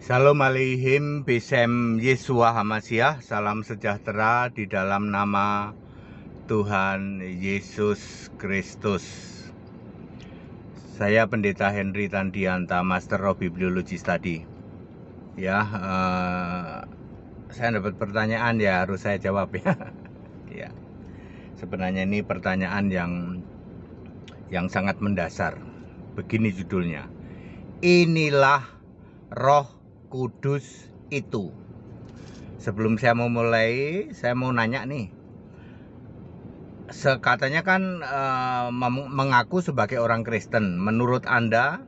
Shalom aleihim Bisem Yeshua Hamasyah. Salam sejahtera di dalam nama Tuhan Yesus Kristus. Saya Pendeta Henry Tandianta, Master of Bibliology Study. Saya dapat pertanyaan, ya harus saya jawab ya. Ya, sebenarnya ini pertanyaan yang sangat mendasar. Begini judulnya: inilah Roh Kudus itu. Sebelum saya mau mulai, saya mau nanya nih. Katanya kan mengaku sebagai orang Kristen. Menurut Anda,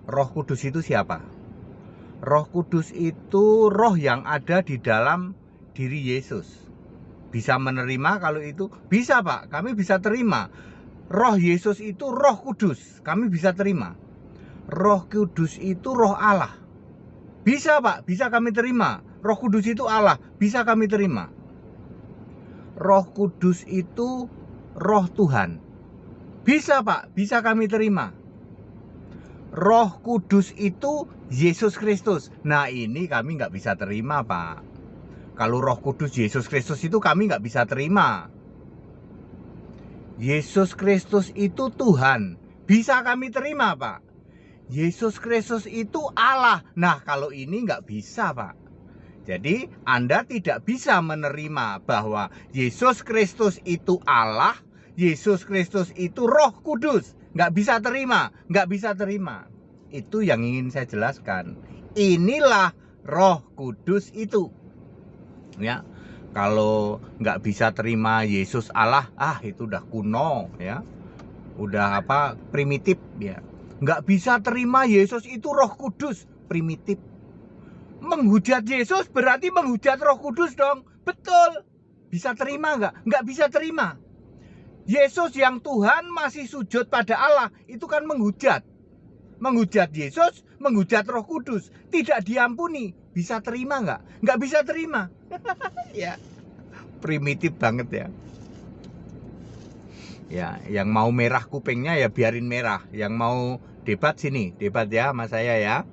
Roh Kudus itu siapa? Roh Kudus itu roh yang ada di dalam diri Yesus. Bisa menerima kalau itu? Bisa, Pak. Kami bisa terima. Roh Yesus itu Roh Kudus. Kami bisa terima. Roh Kudus itu roh Allah. Bisa, Pak, bisa kami terima. Roh Kudus itu Allah, bisa kami terima. Roh Kudus itu roh Tuhan. Bisa, Pak, bisa kami terima. Roh Kudus itu Yesus Kristus. Nah, ini kami nggak bisa terima, Pak. Kalau Roh Kudus Yesus Kristus itu kami nggak bisa terima. Yesus Kristus itu Tuhan. Bisa kami terima, Pak. Yesus Kristus itu Allah. Nah, kalau ini nggak bisa, Pak. Jadi, Anda tidak bisa menerima bahwa Yesus Kristus itu Allah, Yesus Kristus itu Roh Kudus. Nggak bisa terima, nggak bisa terima. Itu yang ingin saya jelaskan. Inilah Roh Kudus itu. Ya, kalau nggak bisa terima Yesus Allah, itu udah kuno, ya. Udah primitif, ya. Nggak bisa terima Yesus itu Roh Kudus, primitif. Menghujat Yesus berarti menghujat Roh Kudus dong. Betul. Bisa terima nggak? Nggak bisa terima. Yesus yang Tuhan masih sujud pada Allah, itu kan menghujat. Menghujat Yesus, menghujat Roh Kudus, tidak diampuni. Bisa terima nggak? Nggak bisa terima. Ya, primitif banget ya. Ya, yang mau merah kupingnya ya biarin merah. Yang mau debat sini, debat ya sama saya ya.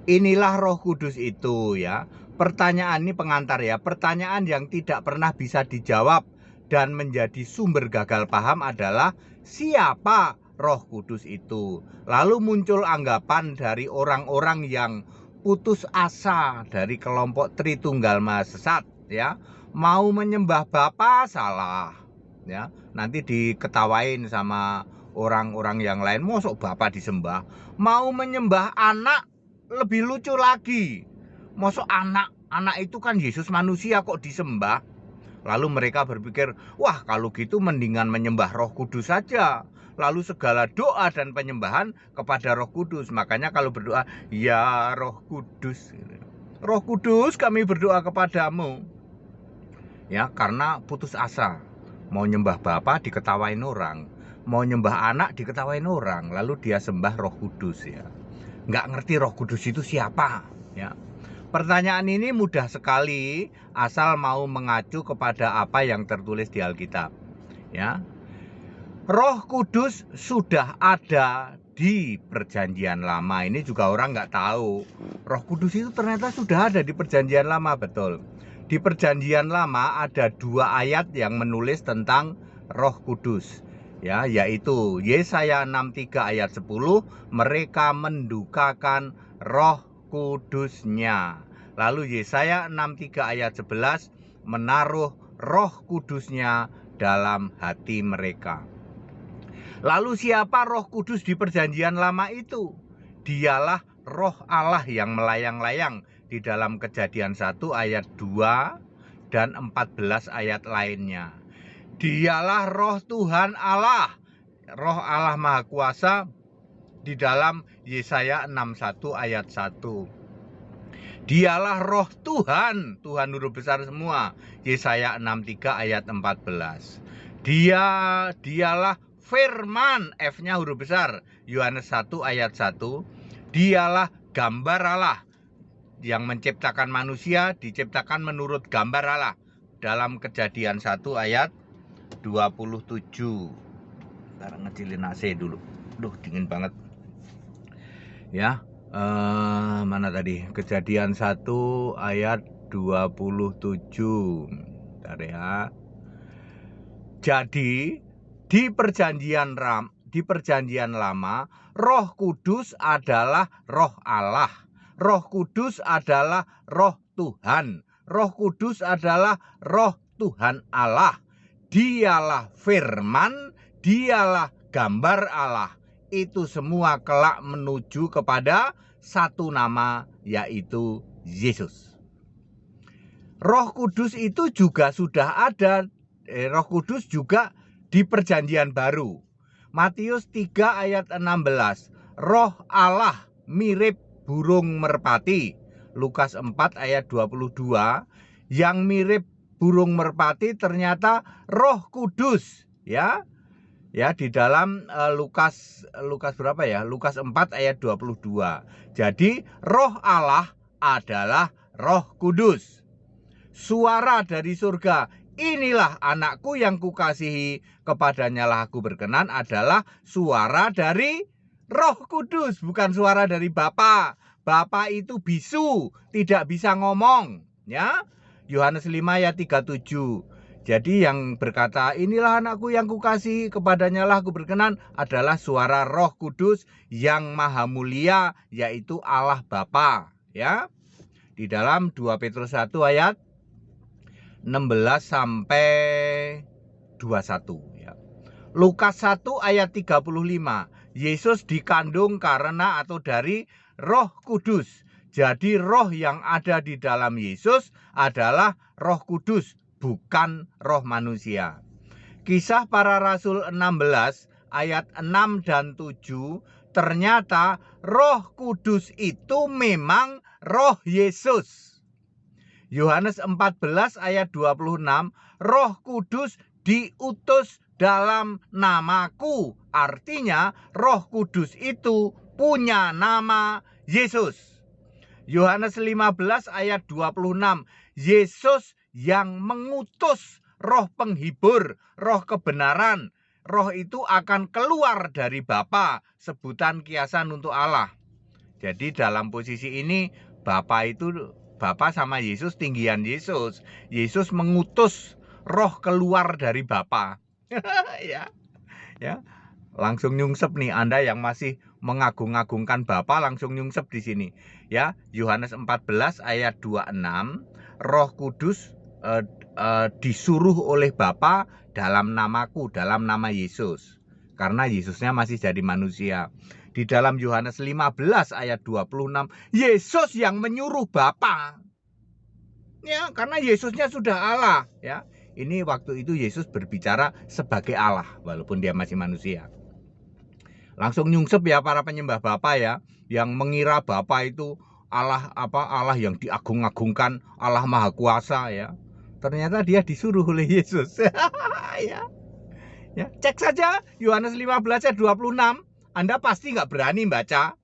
Inilah Roh Kudus itu, ya. Pertanyaan ini pengantar ya. Pertanyaan yang tidak pernah bisa dijawab dan menjadi sumber gagal paham adalah siapa Roh Kudus itu. Lalu muncul anggapan dari orang-orang yang putus asa dari kelompok Tritunggal Maha Sesat, ya. Mau menyembah Bapa salah, ya. Nanti diketawain sama orang-orang yang lain, mosok Bapa disembah. Mau menyembah anak, lebih lucu lagi. Mosok anak itu kan Yesus manusia kok disembah. Lalu mereka berpikir, wah kalau gitu mendingan menyembah Roh Kudus saja. Lalu segala doa dan penyembahan kepada Roh Kudus. Makanya kalau berdoa, ya Roh Kudus, Roh Kudus kami berdoa kepadamu. Ya, karena putus asa. Mau nyembah Bapa diketawain orang, mau nyembah anak diketawain orang, lalu dia sembah Roh Kudus, ya. Nggak ngerti Roh Kudus itu siapa, ya. Pertanyaan ini mudah sekali asal mau mengacu kepada apa yang tertulis di Alkitab, ya. Roh Kudus sudah ada di Perjanjian Lama. Ini juga orang nggak tahu. Roh Kudus itu ternyata sudah ada di Perjanjian Lama, betul. Di Perjanjian Lama ada 2 ayat yang menulis tentang Roh Kudus, ya, yaitu Yesaya 63 ayat 10, mereka mendukakan Roh Kudusnya. Lalu Yesaya 63 ayat 11, menaruh Roh Kudusnya dalam hati mereka. Lalu siapa Roh Kudus di Perjanjian Lama itu? Dialah Roh Allah yang melayang-layang di dalam Kejadian 1 ayat 2 dan 14 ayat lainnya. Dialah Roh Tuhan Allah, Roh Allah Maha Kuasa di dalam Yesaya 61 ayat 1. Dialah Roh Tuhan, Tuhan huruf besar semua, Yesaya 63 ayat 14. Dialah Firman, F-nya huruf besar, Yohanes 1 ayat 1. Dialah gambar Allah, yang menciptakan manusia, diciptakan menurut gambar Allah, dalam Kejadian 1 ayat 27. Ntar ngecilin AC dulu. Duh, dingin banget. Ya, Mana tadi? Kejadian 1 ayat 27. Bentar ya. Jadi di perjanjian lama, Roh Kudus adalah Roh Allah. Roh Kudus adalah Roh Tuhan. Roh Kudus adalah Roh Tuhan Allah. Dialah firman, dialah gambar Allah. Itu semua kelak menuju kepada satu nama, yaitu Yesus. Roh Kudus itu juga sudah ada. Roh Kudus juga di perjanjian baru. Matius 3 ayat 16. Roh Allah mirip burung merpati. Lukas 4 ayat 22. Yang mirip burung merpati ternyata Roh Kudus, ya. Ya, di dalam Lukas berapa ya? Lukas 4 ayat 22. Jadi Roh Allah adalah Roh Kudus. Suara dari surga, inilah anakku yang kukasihi, kepadanya lah aku berkenan, adalah suara dari Roh Kudus, bukan suara dari Bapa. Bapa itu bisu, tidak bisa ngomong, ya. Yohanes 5 ayat 37. Jadi yang berkata inilah anakku yang kukasihi, kepadanya lah aku berkenan, adalah suara Roh Kudus yang maha mulia, yaitu Allah Bapa, ya. Di dalam 2 Petrus 1 ayat 16 sampai 21, ya. Lukas 1 ayat 35. Yesus dikandung karena atau dari Roh Kudus. Jadi roh yang ada di dalam Yesus adalah Roh Kudus, bukan roh manusia. Kisah Para Rasul 16 ayat 6 dan 7. Ternyata Roh Kudus itu memang Roh Yesus. Yohanes 14 ayat 26, Roh Kudus diutus dalam namaku. Artinya Roh Kudus itu punya nama Yesus. Yohanes 15 ayat 26, Yesus yang mengutus Roh penghibur, Roh kebenaran. Roh itu akan keluar dari Bapa, sebutan kiasan untuk Allah. Jadi dalam posisi ini Bapa sama Yesus tinggian Yesus. Yesus mengutus roh keluar dari Bapa. Ya. Ya. Langsung nyungsep nih, Anda yang masih mengagung-agungkan Bapa langsung nyungsep di sini. Ya, Yohanes 14 ayat 26, Roh Kudus disuruh oleh Bapa dalam namaku, dalam nama Yesus. Karena Yesusnya masih jadi manusia. Di dalam Yohanes 15 ayat 26, Yesus yang menyuruh Bapa. Ya, karena Yesusnya sudah Allah, ya. Ini waktu itu Yesus berbicara sebagai Allah walaupun dia masih manusia. Langsung nyungsep ya para penyembah Bapa ya, yang mengira Bapa itu Allah Allah yang diagung-agungkan, Allah Maha Kuasa ya. Ternyata dia disuruh oleh Yesus. Ya. Ya, cek saja Yohanes 15 ayat 26. Anda pasti nggak berani baca,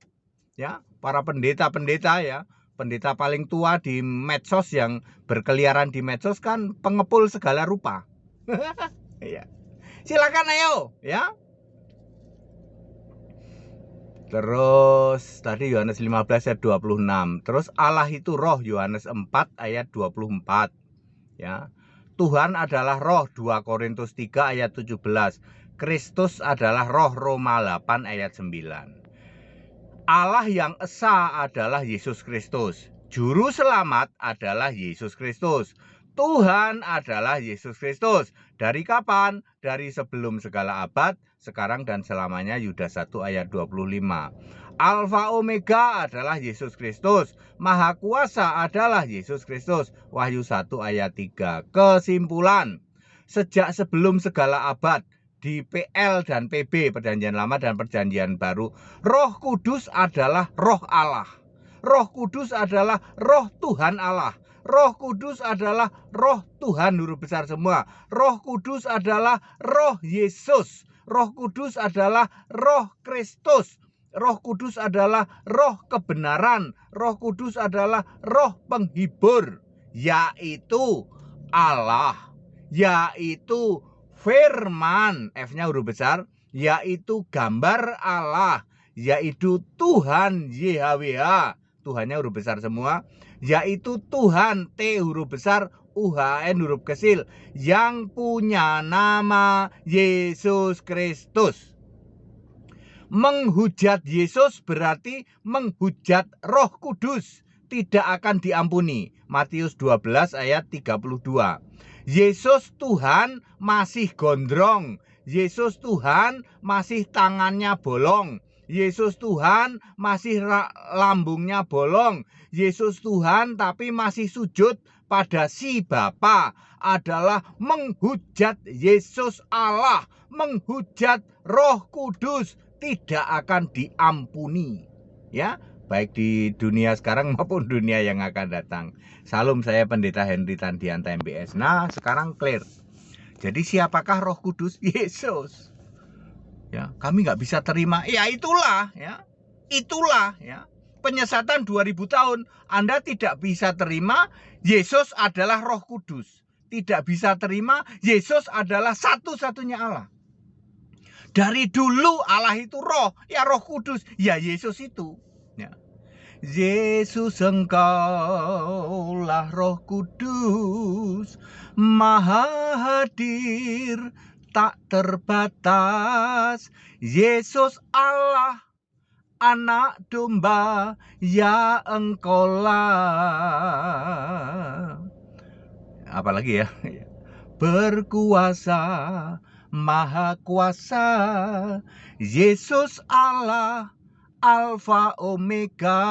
ya. Para pendeta-pendeta ya, pendeta paling tua di medsos yang berkeliaran di medsos kan pengepul segala rupa. Ya. Silakan ayo, ya. Terus tadi Yohanes 15 ayat 26. Terus Allah itu roh, Yohanes 4 ayat 24. Ya. Tuhan adalah roh, 2 Korintus 3 ayat 17. Kristus adalah roh, Roma 8 ayat 9. Allah yang esa adalah Yesus Kristus. Juru selamat adalah Yesus Kristus. Tuhan adalah Yesus Kristus. Dari kapan? Dari sebelum segala abad, sekarang dan selamanya. Yudas 1 ayat 25. Alfa Omega adalah Yesus Kristus. Maha Kuasa adalah Yesus Kristus. Wahyu 1 ayat 3. Kesimpulan, sejak sebelum segala abad, di PL dan PB, Perjanjian Lama dan Perjanjian Baru, Roh Kudus adalah Roh Allah. Roh Kudus adalah Roh Tuhan Allah. Roh Kudus adalah Roh Tuhan huruf besar semua. Roh Kudus adalah Roh Yesus. Roh Kudus adalah Roh Kristus. Roh Kudus adalah Roh kebenaran. Roh Kudus adalah Roh penghibur, yaitu Allah, yaitu firman, F-nya huruf besar, yaitu gambar Allah, yaitu Tuhan YHWH, Tuhannya huruf besar semua, yaitu Tuhan T huruf besar UHN huruf kecil, yang punya nama Yesus Kristus. Menghujat Yesus berarti menghujat Roh Kudus, tidak akan diampuni. Matius 12 ayat 32. Yesus Tuhan masih gondrong. Yesus Tuhan masih tangannya bolong. Yesus Tuhan masih lambungnya bolong. Yesus Tuhan tapi masih sujud pada si Bapa, adalah menghujat Yesus Allah, menghujat Roh Kudus, tidak akan diampuni. Ya, baik di dunia sekarang maupun dunia yang akan datang. Salam, saya Pendeta Henry Tandianta MBS. Nah, sekarang clear. Jadi siapakah Roh Kudus? Yesus. Ya, kami nggak bisa terima. Ya itulah, ya. Itulah, ya. Penyesatan 2000 tahun. Anda tidak bisa terima Yesus adalah Roh Kudus. Tidak bisa terima Yesus adalah satu-satunya Allah. Dari dulu Allah itu roh, ya Roh Kudus, ya Yesus itu. Ya. Yesus engkaulah Roh Kudus, Maha hadir, tak terbatas. Yesus Allah, Anak Domba, ya engkaulah. Apalagi ya? Berkuasa, Maha kuasa, Yesus Allah, Alfa Omega,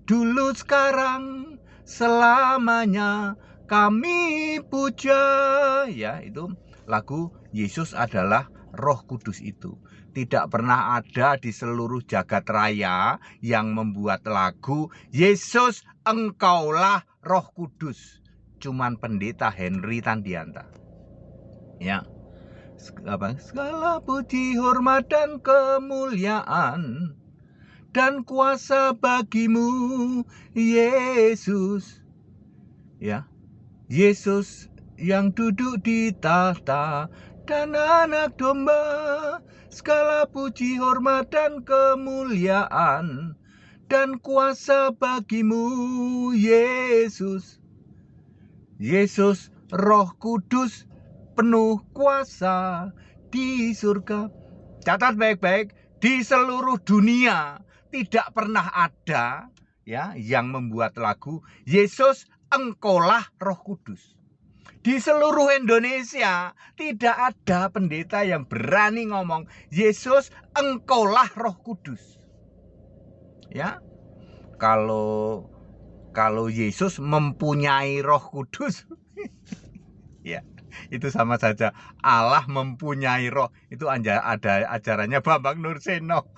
dulu sekarang selamanya kami puja. Ya, itu lagu Yesus adalah Roh Kudus itu. Tidak pernah ada di seluruh jagat raya yang membuat lagu Yesus engkaulah Roh Kudus. Cuman Pendeta Henry Tandianta. Ya. Segala puji, hormat dan kemuliaan dan kuasa bagimu, Yesus. Ya. Yesus yang duduk di tahta dan Anak Domba. Segala puji, hormat dan kemuliaan dan kuasa bagimu, Yesus. Yesus Roh Kudus penuh kuasa di surga. Catat baik-baik, di seluruh dunia tidak pernah ada ya yang membuat lagu Yesus engkaulah Roh Kudus. Di seluruh Indonesia tidak ada pendeta yang berani ngomong Yesus engkaulah Roh Kudus. Ya. Kalau Yesus mempunyai Roh Kudus ya, itu sama saja Allah mempunyai roh. Itu ada ajarannya Bambang Nurseno,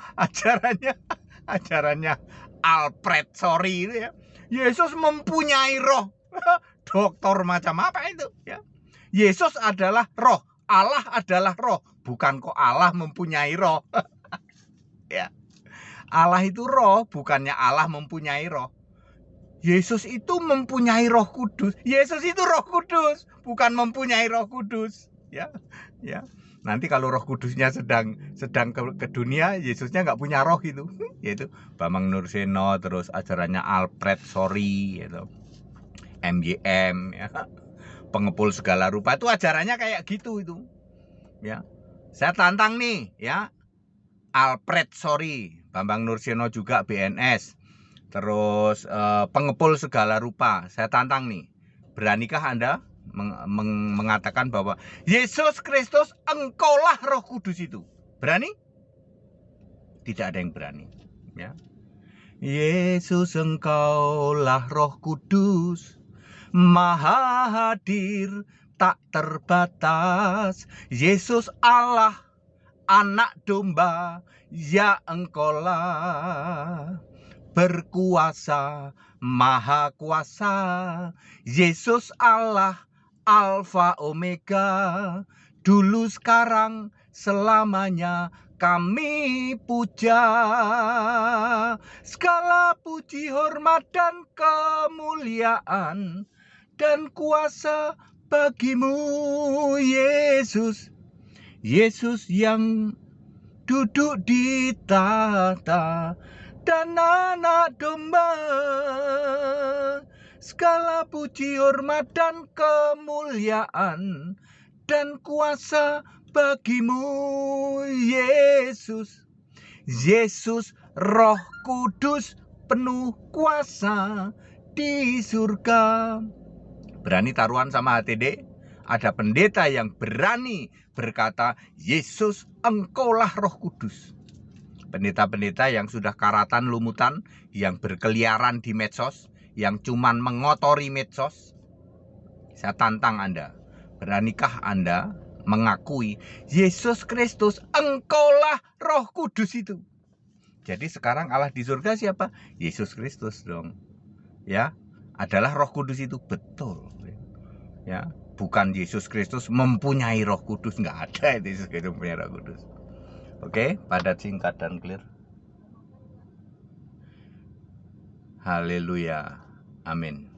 ajarannya Alfred Sorry itu ya. Yesus mempunyai roh. Doktor macam apa itu ya? Yesus adalah roh, Allah adalah roh, bukan kok Allah mempunyai roh. Ya. Allah itu roh, bukannya Allah mempunyai roh. Yesus itu mempunyai Roh Kudus. Yesus itu Roh Kudus, bukan mempunyai Roh Kudus. Ya, ya. Nanti kalau Roh Kudusnya sedang ke dunia, Yesusnya nggak punya roh itu. Yaitu Bambang Nurseno, terus ajarannya Alfred Sorry, gitu. MYM, ya. Pengepul segala rupa itu ajarannya kayak gitu itu. Ya. Saya tantang nih, ya. Alfred Sorry, Bambang Nurseno juga BNS. Terus pengepul segala rupa. Saya tantang nih. Beranikah Anda mengatakan bahwa Yesus Kristus engkaulah Roh Kudus itu? Berani? Tidak ada yang berani. Ya. Yesus engkaulah Roh Kudus, Maha hadir, tak terbatas. Yesus Allah, Anak Domba, ya engkaulah. Berkuasa, Maha kuasa, Yesus Allah, Alfa Omega, dulu sekarang selamanya kami puja. Segala puji, hormat dan kemuliaan dan kuasa bagimu, Yesus. Yesus yang duduk di tahta dan anak domba. Segala puji, hormat, dan kemuliaan dan kuasa bagimu, Yesus. Yesus, Roh Kudus penuh kuasa di surga. Berani taruhan sama HTD? Ada pendeta yang berani berkata, Yesus, engkaulah Roh Kudus. Pendeta-pendeta yang sudah karatan lumutan, yang berkeliaran di medsos, yang cuman mengotori medsos, saya tantang Anda. Beranikah Anda mengakui Yesus Kristus, engkaulah Roh Kudus itu? Jadi sekarang Allah di surga siapa? Yesus Kristus dong. Ya, adalah Roh Kudus itu, betul. Ya, bukan Yesus Kristus mempunyai Roh Kudus, nggak ada Yesus Kristus mempunyai Roh Kudus. Oke, padat, singkat, dan clear. Haleluya. Amin.